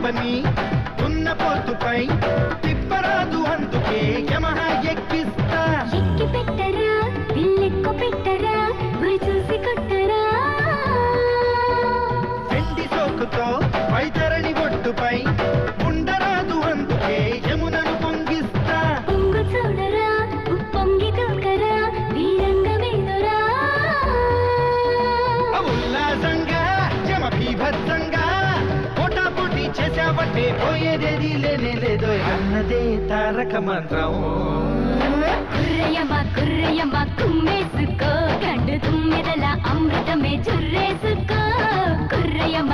పాపని ఉన్న పోతుపై తిప్పరాదు అందుకే యమహ ఎక్కిస్తా ఎక్కి పెట్టరా దిల్లెక్కు పెట్టరా గురి చూసి కొట్టరా వెండి సోకుతో వైతరణి ఒడ్డుపై ఉండరాదు అందుకే యమునను పొంగిస్తా పొంగు చూడరా ఉప్పొంగి దూకరా వీరంగ వేదురా ఉల్లాసంగా యమ బీభత్సంగా పోటాపోటీ చేసావంటే పోయేదేది లేనే లేదో అన్నదే తారక మంత్రం కుర్రయమ్మ కుమ్మేసుకో గండు తుమ్మెదల అమృతమే చుర్రేసుకో కుర్రయమ్మ